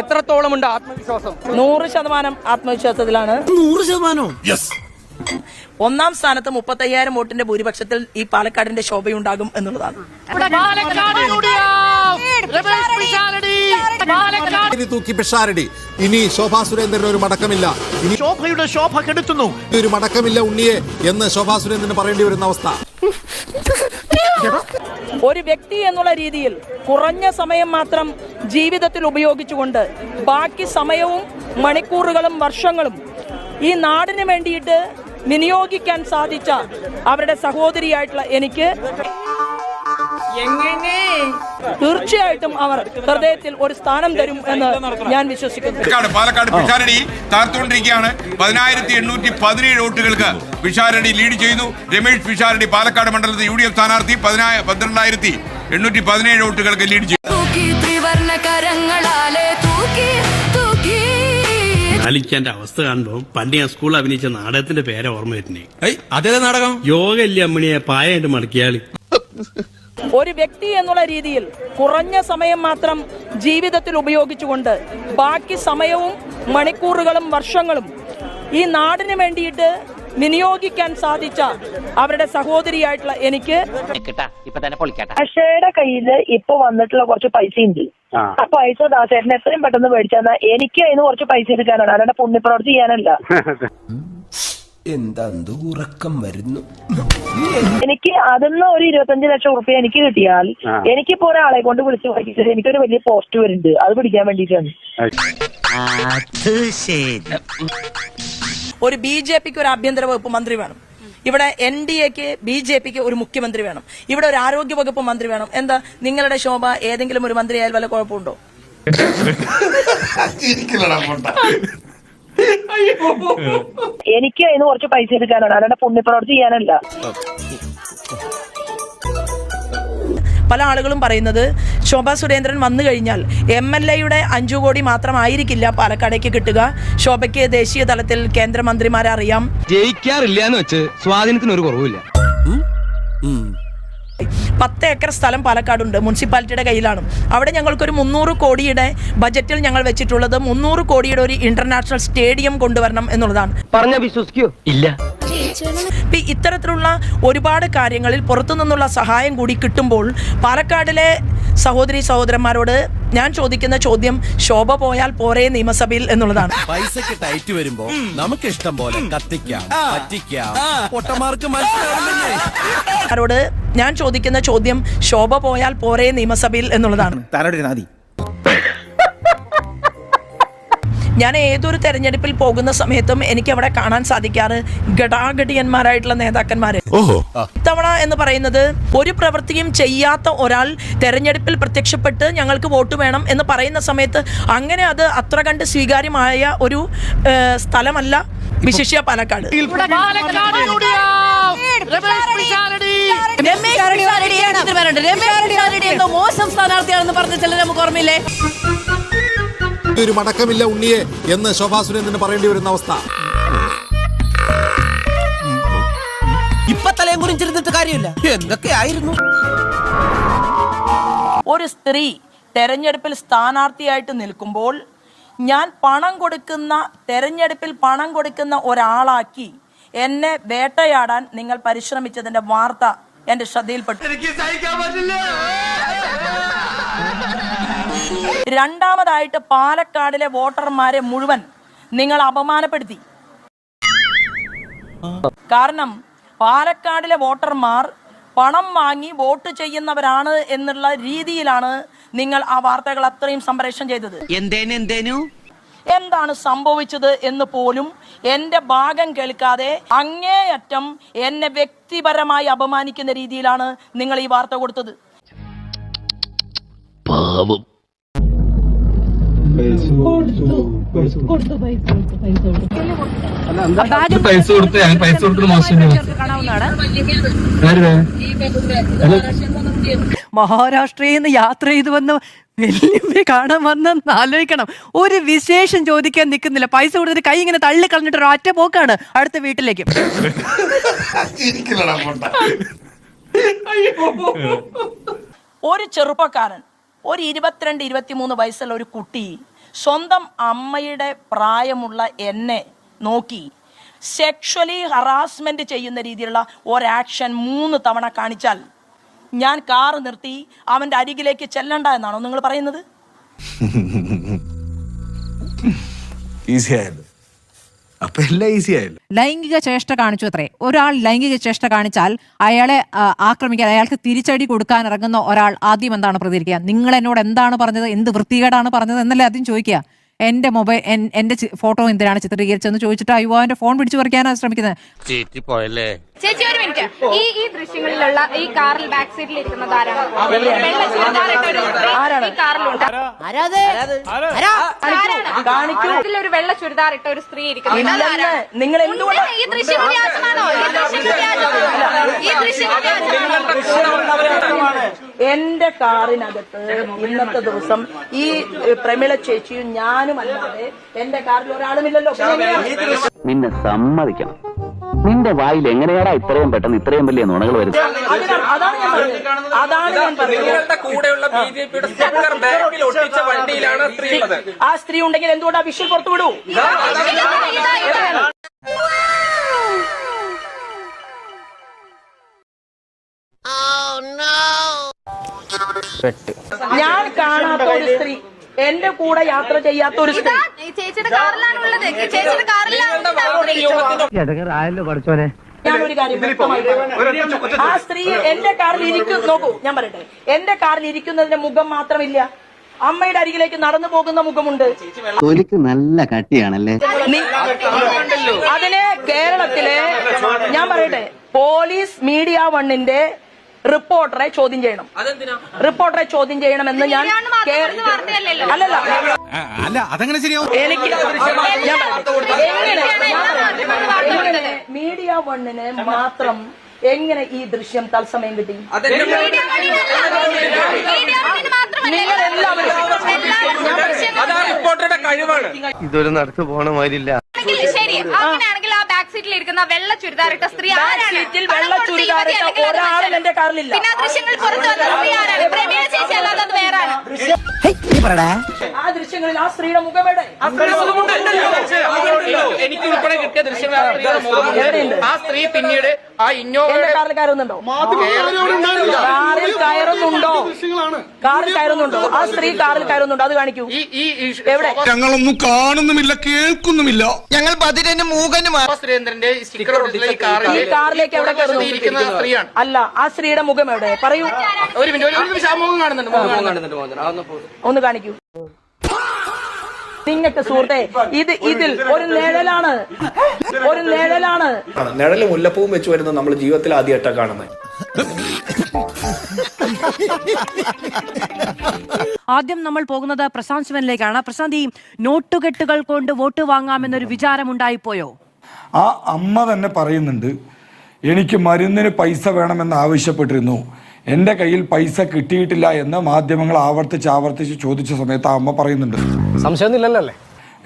എത്രത്തോളമുണ്ട് ആത്മവിശ്വാസം? 100% ആത്മവിശ്വാസത്തിലാണ്. 100%? ഒന്നാം സ്ഥാനത്ത് 35,000 വോട്ടിന്റെ ഭൂരിപക്ഷത്തിൽ ഈ പാലക്കാടിന്റെ ശോഭയുണ്ടാകും എന്നുള്ളതാണ്. തൂക്കി പിഷാരടി. ഇനി ശോഭാ സുരേന്ദ്രൻ ഒരു മടക്കമില്ല. ഇനി ശോഭയുടെ ശോഭ കെടുത്തുന്നു. ഒരു മടക്കമില്ല ഉണ്ണിയെ എന്ന് ശോഭാ സുരേന്ദ്രന് പറയേണ്ടി വരുന്ന അവസ്ഥ. ഒരു വ്യക്തി എന്നുള്ള രീതിയിൽ കുറഞ്ഞ സമയം മാത്രം ജീവിതത്തിൽ ഉപയോഗിച്ചുകൊണ്ട് ബാക്കി സമയവും മണിക്കൂറുകളും വർഷങ്ങളും ഈ നാടിന് വേണ്ടിയിട്ട് വിനിയോഗിക്കാൻ സാധിച്ച അവരുടെ സഹോദരിയായിട്ടുള്ള എനിക്ക് തീർച്ചയായിട്ടും അവർ ഹൃദയത്തിൽ ഒരു സ്ഥാനം തരും എന്ന് ഞാൻ വിശ്വസിക്കുന്നു. പാലക്കാട് പിഷാരടി തകർത്തുകൊണ്ടിരിക്കുകയാണ്. 10,817 വോട്ടുകൾക്ക് പിഷാരടി ലീഡ് ചെയ്യുന്നു. രമേശ് പിഷാരടി പാലക്കാട് മണ്ഡലത്തിൽ UDF സ്ഥാനാർത്ഥി 12,817 വോട്ടുകൾക്ക് ലീഡ് ചെയ്യുന്നു. ലാലിക്കാന്റെ അവസ്ഥ കാണുമ്പോ പണ്ട് ഞാൻ സ്കൂളിൽ അഭിനയിച്ച നാടകത്തിന്റെ പേരെ ഓർമ്മ വരുന്നേ. അതേ നാടകം യോഗ ഇല്ല അമ്മണിയെ പായായിട്ട് മടക്കിയാളി. ഒരു വ്യക്തി എന്നുള്ള രീതിയിൽ കുറഞ്ഞ സമയം മാത്രം ജീവിതത്തിൽ ഉപയോഗിച്ചുകൊണ്ട് ബാക്കി സമയവും മണിക്കൂറുകളും വർഷങ്ങളും ഈ നാടിന് വേണ്ടിയിട്ട് വിനിയോഗിക്കാൻ സാധിച്ച അവരുടെ സഹോദരിയായിട്ടുള്ള എനിക്ക് അക്ഷയുടെ കയ്യിൽ ഇപ്പൊ വന്നിട്ടുള്ള കുറച്ച് പൈസ ഉണ്ട്. ആ പൈസ ദാസേട്ടന് എത്രയും പെട്ടെന്ന് മേടിച്ചാൽ എനിക്ക് അതിന് കുറച്ച് പൈസ എടുക്കാനാണ്, അല്ലാണ്ട് പുണ്യപ്രവർത്തി ചെയ്യാനല്ല. എന്താ ഉറക്കം വരുന്നു. എനിക്ക് അതിന്ന് ഒരു 25 ലക്ഷം റുപ്യ എനിക്ക് കിട്ടിയാൽ എനിക്കിപ്പോ ഒരാളെ കൊണ്ട് വിളിച്ച് പഠിച്ചിട്ട് എനിക്കൊരു വലിയ പോസ്റ്റ് വരുന്നുണ്ട്, അത് പിടിക്കാൻ വേണ്ടിയിട്ടാണ്. ഒരു BJPക്ക് ഒരു ആഭ്യന്തര വകുപ്പ് മന്ത്രി വേണം, ഇവിടെ NDAക്ക് BJPക്ക് ഒരു മുഖ്യമന്ത്രി വേണം, ഇവിടെ ഒരു ആരോഗ്യ വകുപ്പ് മന്ത്രി വേണം. എന്താ നിങ്ങളുടെ ശോഭ ഏതെങ്കിലും ഒരു മന്ത്രിയായാൽ വല്ല കുഴപ്പമുണ്ടോ? എനിക്ക് അതിന് കുറച്ച് പൈസ എടുക്കാനാണ്, അല്ലാണ്ട് പുണ്യപ്രവർത്തി ചെയ്യാനല്ല. പല ആളുകളും പറയുന്നത് ശോഭാ സുരേന്ദ്രൻ വന്നു കഴിഞ്ഞാൽ MLAയുടെ 5 കോടി മാത്രമായിരിക്കില്ല പാലക്കാടേക്ക് കിട്ടുക, ശോഭയ്ക്ക് ദേശീയ തലത്തിൽ കേന്ദ്രമന്ത്രിമാരെ അറിയാം. ജയിക്കാറില്ല എന്ന് വെച്ച് സ്വാധീനത്തിന് ഒരു കുറവില്ല. 10 ഏക്കർ സ്ഥലം പാലക്കാടുണ്ട്, മുനിസിപ്പാലിറ്റിയുടെ കയ്യിലാണ്. അവിടെ ഞങ്ങൾക്കൊരു 300 കോടിയുടെ ബജറ്റിൽ ഞങ്ങൾ വെച്ചിട്ടുള്ളത് 300 കോടിയുടെ ഒരു ഇന്റർനാഷണൽ സ്റ്റേഡിയം കൊണ്ടുവരണം എന്നുള്ളതാണ്. പറഞ്ഞ വിശ്വസിക്കോ? ഇല്ല. ഇത്തരത്തിലുള്ള ഒരുപാട് കാര്യങ്ങളിൽ പുറത്തു നിന്നുള്ള സഹായം കൂടി കിട്ടുമ്പോൾ പാലക്കാടിലെ സഹോദരി സഹോദരന്മാരോട് ഞാൻ ചോദിക്കുന്ന ചോദ്യം ശോഭ പോയാൽ പോരെ നിയമസഭയിൽ എന്നുള്ളതാണ്. പൈസക്ക് ടൈറ്റ് വരുമ്പോ നമുക്ക് ഇഷ്ടം പോലെ കത്തിക്കാം, പറ്റിക്കാം, പൊട്ടന്മാർക്ക് അവരോട് ഞാൻ ചോദിക്കുന്ന ചോദ്യം ശോഭ പോയാൽ പോരെ നിയമസഭയിൽ എന്നുള്ളതാണ്. ഞാൻ ഏതൊരു തെരഞ്ഞെടുപ്പിൽ പോകുന്ന സമയത്തും എനിക്ക് അവിടെ കാണാൻ സാധിക്കാറ് ഗടാഗടിയന്മാരായിട്ടുള്ള നേതാക്കന്മാര്. ഇത്തവണ എന്ന് പറയുന്നത് ഒരു പ്രവൃത്തിയും ചെയ്യാത്ത ഒരാൾ തെരഞ്ഞെടുപ്പിൽ പ്രത്യക്ഷപ്പെട്ട് ഞങ്ങൾക്ക് വോട്ട് വേണം എന്ന് പറയുന്ന സമയത്ത് അങ്ങനെ അത് അത്ര കണ്ട് സ്വീകാര്യമായ ഒരു സ്ഥലമല്ല വിശിഷ്യ പാലക്കാട്. മോശം സ്ഥാനാർത്ഥിയാണെന്ന് പറഞ്ഞ ചിലർ നമുക്ക് ഓർമ്മയില്ലേ? ഒരു മടക്കമില്ല ഉണ്ണിയെ എന്ന് ശോഭാ സുരേന്ദ്രന് പറയേണ്ടി വരുന്ന അവസ്ഥ. ഇപ്പൊ തലയും കുറിച്ചിരുന്നിട്ട് കാര്യമില്ല, എന്തൊക്കെയായിരുന്നു. ഒരു സ്ത്രീ തെരഞ്ഞെടുപ്പിൽ സ്ഥാനാർത്ഥിയായിട്ട് നിൽക്കുമ്പോൾ ഞാൻ തെരഞ്ഞെടുപ്പിൽ പണം കൊടുക്കുന്ന ഒരാളാക്കി എന്നെ വേട്ടയാടാൻ നിങ്ങൾ പരിശ്രമിച്ചതിന്റെ വാർത്ത എന്റെ ശ്രദ്ധയിൽപ്പെട്ടു. രണ്ടാമതായിട്ട് പാലക്കാടിലെ വോട്ടർമാരെ മുഴുവൻ നിങ്ങൾ അപമാനപ്പെടുത്തി. കാരണം പാലക്കാടിലെ വോട്ടർമാർ പണം വാങ്ങി വോട്ട് ചെയ്യുന്നവരാണ് എന്നുള്ള രീതിയിലാണ് നിങ്ങൾ ആ വാർത്തകൾ അത്രയും സംപ്രേഷണം ചെയ്തത്. എന്താണ് സംഭവിച്ചത് എന്ന് പോലും എന്റെ ഭാഗം കേൾക്കാതെ അങ്ങേയറ്റം എന്നെ വ്യക്തിപരമായി അപമാനിക്കുന്ന രീതിയിലാണ് നിങ്ങൾ ഈ വാർത്ത കൊടുത്തത്. മഹാരാഷ്ട്രയിൽ നിന്ന് യാത്ര ചെയ്ത് വന്ന് വെല്ലുവിളി കാണാൻ വന്നെന്ന് ആലോചിക്കണം. ഒരു വിശേഷം ചോദിക്കാൻ നിൽക്കുന്നില്ല, പൈസ കൊടുത്തിട്ട് കൈ ഇങ്ങനെ തള്ളി കളഞ്ഞിട്ട് ഒരു ഒറ്റ പോക്കാണ് അടുത്ത വീട്ടിലേക്ക്. ഒരു ചെറുപ്പക്കാരൻ ഒരു 22-23 വയസ്സുള്ള ഒരു കുട്ടി സ്വന്തം അമ്മയുടെ പ്രായമുള്ള എന്നെ നോക്കി സെക്ഷലി ഹറാസ്മെന്റ് ചെയ്യുന്ന രീതിയിലുള്ള ഒരാക്ഷൻ 3 തവണ കാണിച്ചാൽ ഞാൻ കാർ നിർത്തി അവന്റെ അരികിലേക്ക് ചെല്ലണ്ട എന്നാണോ നിങ്ങൾ പറയുന്നത്? ഈസി ആയല്ലോ, അപ്പൊ എല്ലാം ഈസി ആയല്ലോ. ലൈംഗിക ചേഷ്ട കാണിച്ചു അത്രേ. ഒരാൾ ലൈംഗിക ചേഷ്ട കാണിച്ചാൽ അയാളെ ആക്രമിക്കാൻ, അയാൾക്ക് തിരിച്ചടി കൊടുക്കാൻ ഇറങ്ങുന്ന ഒരാൾ ആദ്യം എന്താണ് പ്രതികരിക്കുക? നിങ്ങൾ എന്നോട് എന്താണ് പറഞ്ഞത്, എന്ത് വൃത്തികേടാണ് പറഞ്ഞത് എന്നല്ലേ ആദ്യം ചോദിക്കുക. എന്റെ മൊബൈൽ, എന്റെ ഫോട്ടോ എന്തിനാണ് ചിത്രീകരിച്ചതെന്ന് ചോദിച്ചിട്ട് യുവാവിന്റെ ഫോൺ പിടിച്ചു പറിക്കാനാണ് ശ്രമിക്കുന്നത്. ചേച്ചി ഒരു മിനിറ്റ്, ഈ ദൃശ്യങ്ങളിലുള്ള ഈ കാറിൽ ബാക്ക് സീറ്റിൽ ഇരിക്കുന്നത് ആരാണ്? ഈ കാറിലുണ്ട് ഒരു വെള്ള ചുരിദാർ ഇട്ട ഒരു സ്ത്രീ ഇരിക്കുന്നത്. നിങ്ങൾ എന്തുകൊണ്ട് ഈ ദൃശ്യം വ്യാജമാണോ? ഈ ദൃശ്യം വ്യാജമാണോ? എന്റെ കാറിനകത്ത് ഇന്നത്തെ ദിവസം ഈ പ്രമിള ചേച്ചിയും ഞാനും അല്ലാതെ എന്റെ കാറിൽ ഒരാളുമില്ലല്ലോ. നിന്നെ സമ്മതിക്കണം, നിന്റെ വായിൽ എങ്ങനെയാടാ ഇത്രയും പെട്ടെന്ന് ഇത്രയും വലിയ നുണകൾ വരുന്നത്? അതാണ് ഞാൻ പറഞ്ഞത്. അതാണ് ഞാൻ പറഞ്ഞത്. കൂടെയുള്ള ബിജെപിയുടെ സ്റ്റിക്കർ ബാക്കിൽ ഒട്ടിച്ച വണ്ടിയിലാണ് സ്ത്രീ ഉള്ളത്. ആ സ്ത്രീ ഉണ്ടെങ്കിൽ എന്തുകൊണ്ടാ വിഷ്വൽ പുറത്തു വിടൂ? ഞാൻ കാണാത്ത ഒരു സ്ത്രീ, എന്റെ കൂടെ യാത്ര ചെയ്യാത്ത ഒരു സ്ത്രീ ചേച്ചിയുടെ കാറിലാണുള്ളത്. ചേച്ചിയുടെ കാറിലാണ് പഠിച്ചോനെ. ഞാനൊരു കാര്യം വ്യക്തമായിട്ട്, ആ സ്ത്രീ എന്റെ കാറിൽ ഇരിക്കും. നോക്കൂ, ഞാൻ പറയട്ടെ, എന്റെ കാറിൽ ഇരിക്കുന്നതിന്റെ മുഖം മാത്രമില്ല, അമ്മയുടെ അരികിലേക്ക് നടന്നു പോകുന്ന മുഖമുണ്ട്. തൊലിക്ക് നല്ല കട്ടിയാണല്ലേ. അതിന് കേരളത്തിലെ, ഞാൻ പറയട്ടെ, പോലീസ് മീഡിയ 1ന്റെ റിപ്പോർട്ടറെ ചോദ്യം ചെയ്യണം. റിപ്പോർട്ടറെ ചോദ്യം ചെയ്യണമെന്ന് ഞാൻ അല്ലല്ല അല്ല, അതങ്ങനെ ശരിയാവും. എനിക്ക് മീഡിയ 1ന് മാത്രം എങ്ങനെ ഈ ദൃശ്യം തത്സമയം കിട്ടി? ഇതൊരു നടത്തു പോണ മാതിരില്ല. ശരി, അങ്ങനെയാണെങ്കിൽ ആ ബാക്ക് സീറ്റിൽ ഇരിക്കുന്ന വെള്ള ചുരിദാറിട്ട സ്ത്രീ ആരാണ്? വെള്ള ചുരിദാറിട്ട ഒരാളും എന്റെ കാറിലില്ല. പിന്നെ ആ ദൃശ്യങ്ങൾ പുറത്തു വന്ന സ്ത്രീ ആരാണ്? പ്രമീള ചേച്ചി അല്ലാതെ അത് വേറാണ്. ആ ദൃശ്യങ്ങളിൽ ആ സ്ത്രീയുടെ മുഖമേടെ എനിക്ക് ഉൾപ്പെടെ കിട്ടിയ ദൃശ്യം ആ സ്ത്രീ പിന്നീട് ആ എന്റെ കാറിൽ കയറുന്നുണ്ടോ? കാറിൽ കയറുന്നുണ്ടോ? കാറിൽ കയറുന്നുണ്ടോ? ആ സ്ത്രീ കാറിൽ കയറുന്നുണ്ടോ? അത് കാണിക്കൂ. എവിടെ? ഞങ്ങളൊന്നും കാണുന്നുമില്ല, കേൾക്കുന്നുമില്ല. ഞങ്ങൾ ബദിരനും മൂകനും സുരേന്ദ്രന്റെ സ്റ്റിക്കർ ഈ കാറിലേക്ക് എവിടെ കയറുന്നു? സ്ത്രീയാണ്. അല്ല, ആ സ്ത്രീയുടെ മുഖം എവിടെ? പറയൂ. ഒരു മിനിറ്റ്, മുഖം കാണുന്നുണ്ട്. ഒന്ന് കാണിക്കൂ. നിങ്ങൾക്ക് സുഹൃത്തെ, ഇതിൽ ഒരു നിഴലാണ്, ഒരു നിഴലാണ്. നിഴല് മുല്ലപ്പൂവും വെച്ച് വരുന്നത് നമ്മൾ ജീവിതത്തിൽ ആദ്യമായിട്ടാണ് കാണുന്നത്. ആദ്യം നമ്മൾ പോകുന്നത് പ്രശാന്ത് ശിവനിലേക്കാണ്. പ്രശാന്ത്, ഈ നോട്ടുകെട്ടുകൾ കൊണ്ട് വോട്ട് വാങ്ങാമെന്നൊരു വിചാരം ഉണ്ടായിപ്പോയോ? ആ അമ്മ തന്നെ പറയുന്നുണ്ട്, എനിക്ക് മരുന്നിന് പൈസ വേണമെന്ന് ആവശ്യപ്പെട്ടിരുന്നു, എൻ്റെ കയ്യിൽ പൈസ കിട്ടിയിട്ടില്ല എന്ന് മാധ്യമങ്ങൾ ആവർത്തിച്ച് ചോദിച്ച സമയത്ത് ആ അമ്മ പറയുന്നുണ്ട്. സംശയമൊന്നുമില്ലല്ലേ?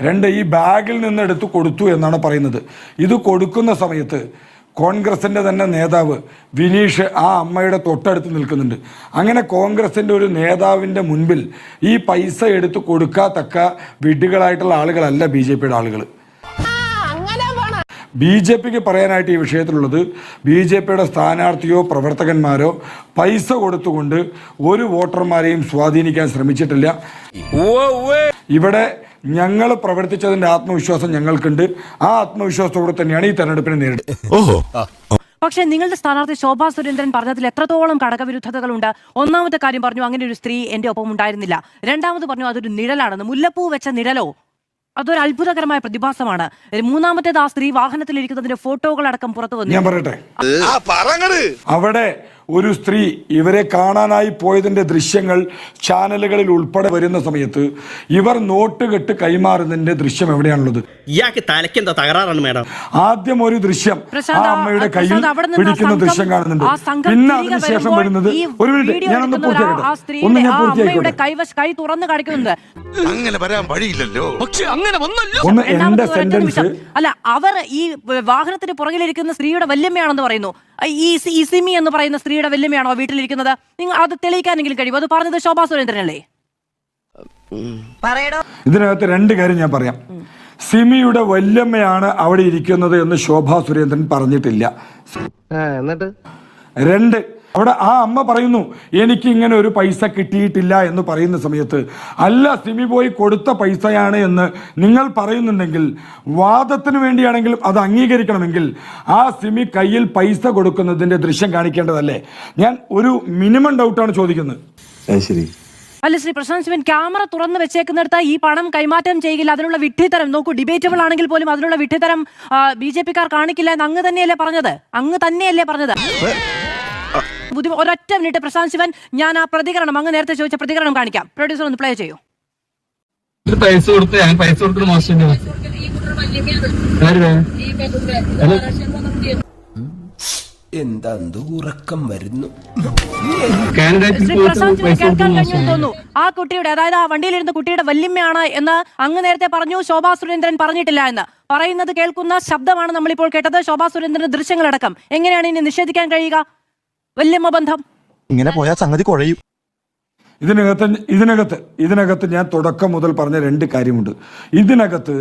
2, ഈ ബാഗിൽ നിന്ന് എടുത്ത് കൊടുത്തു എന്നാണ് പറയുന്നത്. ഇത് കൊടുക്കുന്ന സമയത്ത് കോൺഗ്രസിൻ്റെ തന്നെ നേതാവ് വിനീഷ് ആ അമ്മയുടെ തൊട്ടടുത്ത് നിൽക്കുന്നുണ്ട്. അങ്ങനെ കോൺഗ്രസിൻ്റെ ഒരു നേതാവിൻ്റെ മുൻപിൽ ഈ പൈസ എടുത്ത് കൊടുക്കാത്തക്ക വിഡ്ഢികളായിട്ടുള്ള ആളുകളല്ല BJPയുടെ ആളുകൾ. BJPക്ക് പറയാനായിട്ട് ഈ വിഷയത്തിലുള്ളത്, BJPയുടെ സ്ഥാനാർത്ഥിയോ പ്രവർത്തകന്മാരോ പൈസ കൊടുത്തുകൊണ്ട് ഒരു വോട്ടർമാരെയും സ്വാധീനിക്കാൻ ശ്രമിച്ചിട്ടില്ല. ഇവിടെ ഞങ്ങൾ പ്രവർത്തിച്ചതിൻ്റെ ആത്മവിശ്വാസം ഞങ്ങൾക്കുണ്ട്. ആ ആത്മവിശ്വാസത്തോടെ തന്നെയാണ് ഈ തെരഞ്ഞെടുപ്പിനെ നേരിടുന്നത്. പക്ഷേ നിങ്ങളുടെ സ്ഥാനാർത്ഥി ശോഭാ സുരേന്ദ്രൻ പറഞ്ഞതിൽ എത്രത്തോളം ഘടകവിരുദ്ധതകളുണ്ട്? ഒന്നാമത്തെ കാര്യം പറഞ്ഞു, അങ്ങനെ ഒരു സ്ത്രീ എന്റെ ഒപ്പം ഉണ്ടായിരുന്നില്ല. രണ്ടാമത് പറഞ്ഞു, അതൊരു നിഴലാണെന്ന്. മുല്ലപ്പൂ വെച്ച നിഴലോ? അതൊരു അത്ഭുതകരമായ പ്രതിഭാസമാണ്. മൂന്നാമത്തേത്, ആ സ്ത്രീ വാഹനത്തിലിരിക്കുന്നതിന്റെ ഫോട്ടോകളടക്കം പുറത്തു വന്നു. ഞാൻ പറയട്ടെ, അവിടെ ഒരു സ്ത്രീ ഇവരെ കാണാനായി പോയതിന്റെ ദൃശ്യങ്ങൾ ചാനലുകളിൽ ഉൾപ്പെടെ വരുന്ന സമയത്ത് ഇവർ നോട്ട് കെട്ട് കൈമാറുന്നതിന്റെ ദൃശ്യം എവിടെയാണുള്ളത്? ഇയാൾക്ക് തലയ്ക്കെന്താ തകരാറാണ് മാഡം? ആദ്യം ഒരു ദൃശ്യം ആ അമ്മയുടെ കയ്യിൽ പിടിക്കുന്ന ദൃശ്യം കാണുന്നുണ്ട്. പിന്നെ അതിനുശേഷം വരുന്നത്, ഒരു മിനിറ്റ് ഞാനൊന്ന് പൂർത്തിയാക്കട്ടെ, ഒന്ന് ഞാൻ പൂർത്തിയാക്കട്ടെ. കൈ തുറന്നു കാണിക്കുന്നുണ്ട്. അങ്ങനെ വരാൻ വഴിയില്ലല്ലോ. ഒന്ന് എന്റെ സെന്റൻസ്. അല്ല, അവർ ഈ വാഹനത്തിന് പുറകിലിരിക്കുന്ന സ്ത്രീയുടെ വല്യമ്മയാണെന്ന് പറയുന്നു. ഈ സിമി എന്ന് പറയുന്ന സ്ത്രീയുടെ വല്യമ്മയാണോ വീട്ടിലിരിക്കുന്നത്? നിങ്ങൾ അത് തെളിയിക്കാനെങ്കിലും കഴിയും. അത് പറഞ്ഞത് ശോഭാ സുരേന്ദ്രനല്ലേ? ഇതിനകത്ത് രണ്ട് കാര്യം ഞാൻ പറയാം. സിമിയുടെ വല്യമ്മയാണ് അവിടെ ഇരിക്കുന്നത് എന്ന് ശോഭാ സുരേന്ദ്രൻ പറഞ്ഞിട്ടില്ല. രണ്ട്, അവിടെ ആ അമ്മ പറയുന്നു എനിക്ക് ഇങ്ങനെ ഒരു പൈസ കിട്ടിയിട്ടില്ല എന്ന് പറയുന്ന സമയത്ത് അല്ല സിമി പോയി കൊടുത്ത പൈസയാണ് എന്ന് നിങ്ങൾ പറയുന്നുണ്ടെങ്കിൽ, വാദത്തിന് വേണ്ടിയാണെങ്കിലും അത് അംഗീകരിക്കണമെങ്കിൽ ആ സിമി കയ്യിൽ പൈസ കൊടുക്കുന്നതിന്റെ ദൃശ്യം കാണിക്കേണ്ടതല്ലേ? ഞാൻ ഒരു മിനിമം ഡൗട്ടാണ് ചോദിക്കുന്നത്. അല്ല ശ്രീ പ്രശാന്ത് ശിവൻ, ക്യാമറ തുറന്നു വെച്ചേക്കുന്നിടത്ത് ഈ പണം കൈമാറ്റം ചെയ്യില്ല, അതിനുള്ള വിഡ്ഢിത്തരം നോക്കൂ, ഡിബേറ്റബിൾ ആണെങ്കിൽ പോലും അതിനുള്ള വിഡ്ഢിത്തരം BJP-കാർ കാണിക്കില്ല എന്ന് അങ്ങ് തന്നെയല്ലേ പറഞ്ഞത്? ഒരൊറ്റ മിനിറ്റ് പ്രശാന്ത് ശിവൻ, ഞാൻ ആ പ്രതികരണം അങ്ങ് നേരത്തെ ചോദിച്ച പ്രതികരണം കാണിക്കാം. പ്രൊഡ്യൂസർ ഒന്ന് പ്ലേ ചെയ്യൂ. പൈസ കൊടുത്തിട്ട് മോശം എന്താ ഉറക്കം വരുന്നു. ശ്രീ പ്രശാന്ത് ശിവൻ കേൾക്കാൻ കഴിഞ്ഞു തോന്നുന്നു. ആ കുട്ടിയുടെ, അതായത് ആ വണ്ടിയിലിരുന്ന കുട്ടിയുടെ വല്യമ്മയാണ് എന്ന് അങ്ങ് നേരത്തെ പറഞ്ഞു, ശോഭാ സുരേന്ദ്രൻ പറഞ്ഞിട്ടില്ല എന്ന് പറയുന്നത് കേൾക്കുന്ന ശബ്ദമാണ് നമ്മളിപ്പോൾ കേട്ടത്. ശോഭാ സുരേന്ദ്രന്റെ ദൃശ്യങ്ങളടക്കം. എങ്ങനെയാണ് ഇനി നിഷേധിക്കാൻ കഴിയുക വല്യമ്മ ബന്ധം? ഇങ്ങനെ പോയാൽ സംഗതി കുഴയും. ഇതിനകത്ത് ഞാൻ തുടക്കം മുതൽ പറഞ്ഞ രണ്ട് കാര്യമുണ്ട്. ഇതിനകത്ത്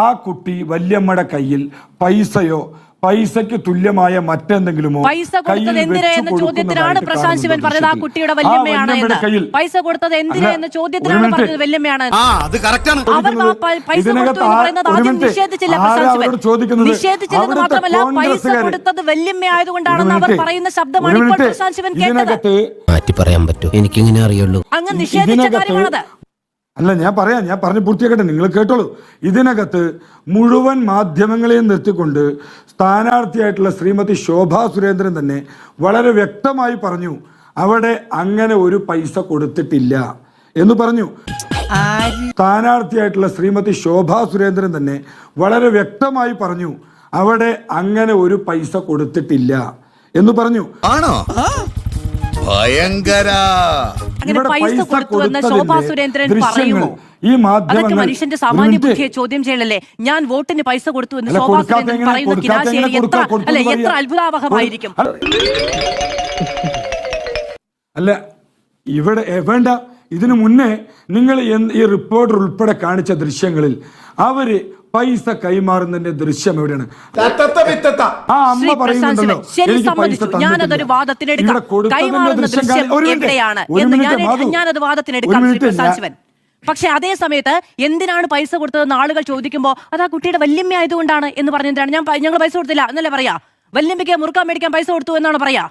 ആ കുട്ടി വല്യമ്മയുടെ കയ്യിൽ പൈസയോ പൈസയ്ക്ക് തുല്യമായ മറ്റെന്തെങ്കിലുമോ പൈസ കൊടുത്തത് എന്തിനാ എന്ന ചോദ്യത്തിനാണ് പ്രശാന്ത് ശിവൻ പറഞ്ഞത് ആ കുട്ടിയുടെ വല്യമ്മയാണ് എന്ന്. പൈസ കൊടുത്തത് എന്തിനാ എന്ന ചോദ്യത്തിനാണ് പറഞ്ഞത് വല്യമ്മയാണ്. പൈസ കൊടുത്തു എന്ന് പറയുന്നത് ആദ്യം നിഷേധിച്ചില്ല പ്രശാന്ത് ശിവൻ. നിഷേധിച്ചില്ലെന്ന് മാത്രമല്ല, പൈസ കൊടുത്തത് വല്യമ്മ ആയതുകൊണ്ടാണെന്ന് അവർ പറയുന്ന ശബ്ദമാണ് ഇപ്പോൾ പ്രശാന്ത് ശിവൻ കേട്ടത്. മാറ്റി പറയാൻ പറ്റും, എനിക്കിങ്ങനെ അറിയുള്ളൂ. അങ്ങ് നിഷേധിച്ച കാര്യമാണത്. അല്ല, ഞാൻ പറഞ്ഞു പൂർത്തിയാക്കട്ടെ, നിങ്ങൾ കേട്ടോളൂ. ഇതിനകത്ത് മുഴുവൻ മാധ്യമങ്ങളെയും നിർത്തിക്കൊണ്ട് സ്ഥാനാർത്ഥിയായിട്ടുള്ള ശ്രീമതി ശോഭാ സുരേന്ദ്രൻ തന്നെ വളരെ വ്യക്തമായി പറഞ്ഞു അവിടെ അങ്ങനെ ഒരു പൈസ കൊടുത്തിട്ടില്ല എന്ന് പറഞ്ഞു. സ്ഥാനാർത്ഥിയായിട്ടുള്ള ശ്രീമതി ശോഭാ സുരേന്ദ്രൻ തന്നെ വളരെ വ്യക്തമായി പറഞ്ഞു അവിടെ അങ്ങനെ ഒരു പൈസ കൊടുത്തിട്ടില്ല എന്ന് പറഞ്ഞു. ആണോ? ഭയങ്കര. പൈസ കൊടുത്തുവെന്ന് ശോഭാ സുരേന്ദ്രൻ പറയുമോ? അതൊക്കെ മനുഷ്യന്റെ സാമാന്യ ബുദ്ധിയെ ചോദ്യം ചെയ്യലല്ലേ? ഞാൻ വോട്ടിന് പൈസ കൊടുത്തു എന്ന് ശോഭാ സുരേന്ദ്രൻ പറയുന്ന കിനാശേരി എത്ര അത്ഭുതാവഹമായിരിക്കും. അല്ല, ഇവിടെ വേണ്ട, ഇതിനു മുന്നേ നിങ്ങൾ ഈ റിപ്പോർട്ടർ ഉൾപ്പെടെ കാണിച്ച ദൃശ്യങ്ങളിൽ അവര് പൈസ കൈമാറുന്നതിന്റെ ദൃശ്യം എവിടെയാണ്? ആ അമ്മ പറയുന്നുണ്ടല്ലോ എനിക്ക് പൈസ ഞാനതൊരു വാദത്തിനെടുക്കാം. കൈമാറുന്ന ദൃശ്യം എവിടെയാണ് എന്ന് ഞാനത് വാദത്തിനെടുക്കാം. പക്ഷെ അതേ സമയത്ത് എന്തിനാണ് പൈസ കൊടുത്തതെന്ന് ആളുകൾ ചോദിക്കുമ്പോൾ അത് ആ കുട്ടിയുടെ വല്യമ്മ ആയതുകൊണ്ടാണ് എന്ന് പറഞ്ഞതാണ്. ഞങ്ങൾ പൈസ കൊടുത്തില്ല എന്നല്ലേ പറയാ? വല്യമ്മയ്ക്ക് മുറുക്കാൻ മേടിക്കാൻ പൈസ കൊടുത്തു എന്നാണ് പറയാ.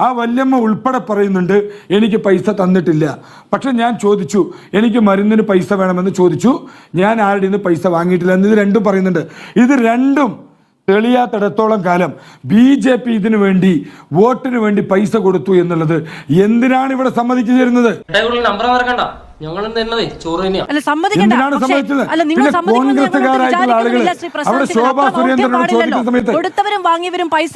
ആ വല്യമ്മ ഉൾപ്പെടെ പറയുന്നുണ്ട് എനിക്ക് പൈസ തന്നിട്ടില്ല. പക്ഷെ ഞാൻ ചോദിച്ചു എനിക്ക് മരുന്നിന് പൈസ വേണമെന്ന് ചോദിച്ചു, ഞാൻ ആരുടെ നിന്ന് പൈസ വാങ്ങിയിട്ടില്ല എന്ന് ഇത് രണ്ടും പറയുന്നുണ്ട്. ഇത് രണ്ടും തെളിയാത്തിടത്തോളം കാലം BJP ഇതിനു വേണ്ടി വോട്ടിന് വേണ്ടി പൈസ കൊടുത്തു എന്നുള്ളത് എന്തിനാണ് ഇവിടെ സമ്മതിച്ചു തരുന്നത്? കൊടുത്തവരും വാങ്ങിയവരും പൈസ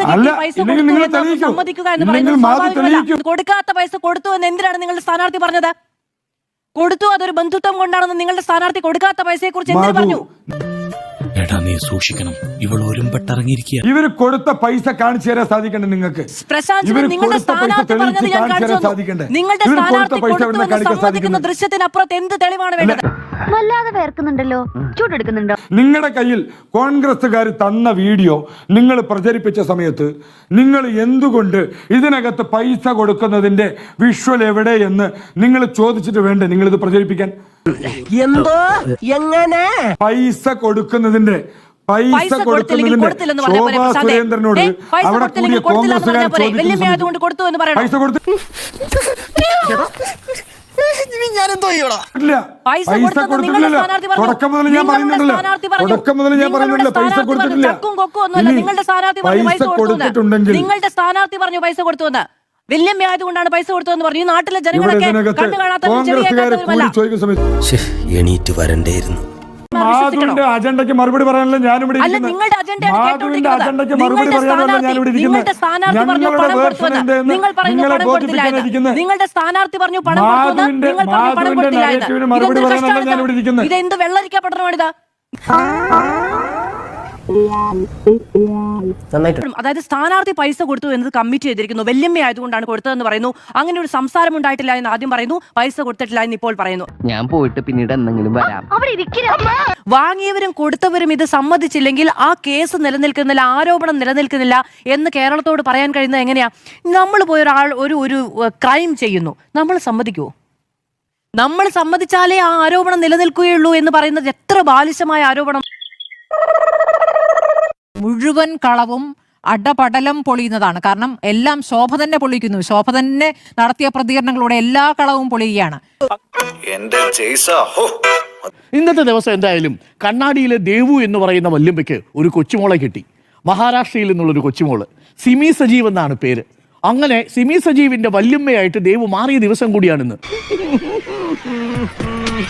കൊടുക്കാത്ത പൈസ കൊടുത്തു എന്ന് എന്തിനാണ് നിങ്ങളുടെ സ്ഥാനാർത്ഥി പറഞ്ഞത്? കൊടുത്തു, അതൊരു ബന്ധുത്വം കൊണ്ടാണെന്ന് നിങ്ങളുടെ സ്ഥാനാർത്ഥി കൊടുക്കാത്ത പൈസയെ കുറിച്ച് എന്തിനു പറഞ്ഞു? എടാ നീ സൂക്ഷിക്കണം, ഇവൾ ഒരുമ്പെട്ടിറങ്ങിയിരിക്കുക. ഇവര് കൊടുത്ത പൈസ കാണിച്ചു തരാൻ സാധിക്കണ്ടേ നിങ്ങൾക്ക്? നിങ്ങളുടെ സ്ഥാനാർത്ഥി പറഞ്ഞത് ഞാൻ കാണിച്ചു. നിങ്ങളുടെ സ്ഥാനാർത്ഥി സമ്മതിക്കുന്ന ദൃശ്യത്തിനപ്പുറത്ത് എന്ത് തെളിവാണ് വേണ്ടത്? വല്ലാതെ വേർക്കുന്നുണ്ടല്ലോ, ചൂടെടുക്കുന്നുണ്ടോ? നിങ്ങളുടെ കയ്യിൽ കോൺഗ്രസ്സുകാർ തന്ന വീഡിയോ നിങ്ങൾ പ്രചരിപ്പിച്ച സമയത്ത് നിങ്ങൾ എന്തുകൊണ്ട് ഇതിനകത്ത് പൈസ കൊടുക്കുന്നതിന്റെ വിഷ്വൽ എവിടെ എന്ന് നിങ്ങൾ ചോദിച്ചിട്ട് വേണ്ടേ നിങ്ങൾ ഇത് പ്രചരിപ്പിക്കാൻ? എന്തോ എങ്ങനെ പൈസ കൊടുക്കുന്നതിന്റെ ശോഭാ സുരേന്ദ്രനോട് അവിടെ കൂടിയ കോൺഗ്രസ്സുകാർ പൈസ കൊടുത്തു പൈസ കൊടുത്തിട്ടില്ല. തുടക്കം മുതൽ ഞാൻ പറയുന്നുണ്ടല്ലോ പൈസ കൊടുത്തിട്ടില്ല. പൈസ കൊടുത്തിട്ടുണ്ടെങ്കിൽ നിങ്ങളുടെ സ്ഥാനാർത്ഥി പറഞ്ഞു പൈസ കൊടുത്തു എന്ന്. വല്യമ്മ ആയതുകൊണ്ടാണ് പൈസ കൊടുത്തതെന്ന് പറഞ്ഞു. ഈ നാട്ടിലെ ജനങ്ങളൊക്കെ കണ്ണു കാണാത്ത എണീറ്റ് വരണ്ടേയിരുന്നു. മാധുവിന്റെ അജണ്ടയ്ക്ക് മറുപടി പറയാനല്ല ഞാനിവിടെ ഇരിക്കുന്നത്. മാധുവിന്റെ അജണ്ടയ്ക്ക് മറുപടി പറയാനല്ല ഞാനിവിടെ ഇരിക്കുന്നത്. ഞങ്ങളുടെ വേർഷൻ എന്തെന്ന് നിങ്ങളെ ബോധിപ്പിക്കാനിരിക്കുന്നത്. മാധുവിന്റെ നരേറ്റീവിന് മറുപടി പറയാനല്ല ഞാനിവിടെ ഇരിക്കുന്നത്. ഇതെന്ത് വെള്ളരിക്ക പഠനമാണിത്? അതായത് സ്ഥാനാർത്ഥി പൈസ കൊടുത്തു എന്നത് കമ്മിറ്റ് ചെയ്തിരിക്കുന്നു. വല്യമ്മ ആയതുകൊണ്ടാണ് കൊടുത്തതെന്ന് പറയുന്നു. അങ്ങനെ ഒരു സംസാരം ഉണ്ടായിട്ടില്ല എന്ന് ആദ്യം പറയുന്നു. പൈസ കൊടുത്തിട്ടില്ല എന്ന് ഇപ്പോൾ പറയുന്നു. ഞാൻ പോയിട്ട് പിന്നീട് എന്തെങ്കിലും വരാം. വാങ്ങിയവരും കൊടുത്തവരും ഇത് സമ്മതിച്ചില്ലെങ്കിൽ ആ കേസ് നിലനിൽക്കുന്നില്ല, ആരോപണം നിലനിൽക്കുന്നില്ല എന്ന് കേരളത്തോട് പറയാൻ കഴിയുന്നത് എങ്ങനെയാ? നമ്മൾ പോയി ഒരാൾ ഒരു ക്രൈം ചെയ്യുന്നു, നമ്മൾ സമ്മതിക്കുമോ? നമ്മൾ സമ്മതിച്ചാലേ ആ ആരോപണം നിലനിൽക്കുകയുള്ളൂ എന്ന് പറയുന്നത് എത്ര ബാലിശമായ ആരോപണം! മുഴുവൻ കളവും അടപടലം പൊളിയുന്നതാണ്. കാരണം എല്ലാം ശോഭ തന്നെ പൊളിക്കുന്നു. ശോഭ തന്നെ നടത്തിയ പ്രതികരണങ്ങളോടെ എല്ലാ കളവും പൊളിയുകയാണ്. ഇന്നത്തെ ദിവസം എന്തായാലും കണ്ണാടിയിലെ ദേവു എന്ന് പറയുന്ന വല്യമ്മയ്ക്ക് ഒരു കൊച്ചുമോളെ കിട്ടി. മഹാരാഷ്ട്രയിൽ നിന്നുള്ളൊരു കൊച്ചുമോള്, സിമി സജീവ് എന്നാണ് പേര്. അങ്ങനെ സിമി സജീവിന്റെ വല്യമ്മയായിട്ട് ദേവു മാറിയ ദിവസം കൂടിയാണിന്ന്.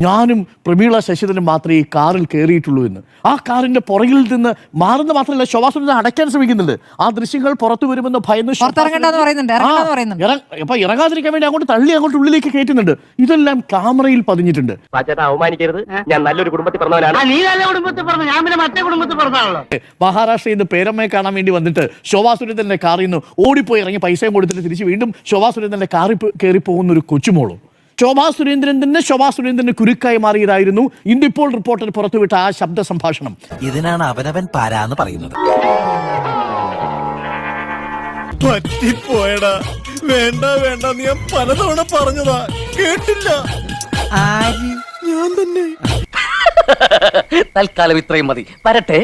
ഞാനും പ്രമീള ശശിധരനും മാത്രമേ ഈ കാറിൽ കയറിയിട്ടുള്ളൂ എന്ന്. ആ കാറിന്റെ പുറകിൽ നിന്ന് മാറുന്ന മാത്രമല്ല, ശോഭാസുരനെ അടയ്ക്കാൻ ശ്രമിക്കുന്നുണ്ട്. ആ ദൃശ്യങ്ങൾ പുറത്തു വരുമെന്ന് ഭയന്ന് അപ്പൊ ഇറങ്ങാതിരിക്കാൻ വേണ്ടി അങ്ങോട്ട് തള്ളി അങ്ങോട്ട് ഉള്ളിലേക്ക് കയറ്റുന്നുണ്ട്. ഇതെല്ലാം ക്യാമറയിൽ പതിഞ്ഞിട്ടുണ്ട്. അവമാനിക്കരുത്, ഞാൻ നല്ലൊരു കുടുംബത്തിൽ പറഞ്ഞവനാണ്. മഹാരാഷ്ട്രയിൽ നിന്ന് പേരമ്മയെ കാണാൻ വേണ്ടി വന്നിട്ട് ശോഭാസുരേന്ദ്രന്റെ കാറിൽ നിന്ന് ഓടിപ്പോയി ഇറങ്ങി പൈസയും കൊടുത്തിട്ട് തിരിച്ച് വീണ്ടും ശോഭാസുരേന്ദ്രന്റെ കാറിൽ കയറി പോകുന്ന ഒരു കൊച്ചുമോളും. ശോഭാ സുരേന്ദ്രന് കുരുക്കായി മാറിയതായിരുന്നു ഇന്നിപ്പോൾ റിപ്പോർട്ടർ പുറത്തുവിട്ട ആ ശബ്ദ സംഭാഷണം. ഇതിനാണ് അവനവൻ പാരാന്ന് പറയുന്നത്. പറ്റിപ്പോയടാ. വേണ്ട വേണ്ട, നീ ഞാൻ പലതവണ പറഞ്ഞതാ, കേട്ടില്ല. തൽക്കാലം ഇത്രയും മതി. വരട്ടെ.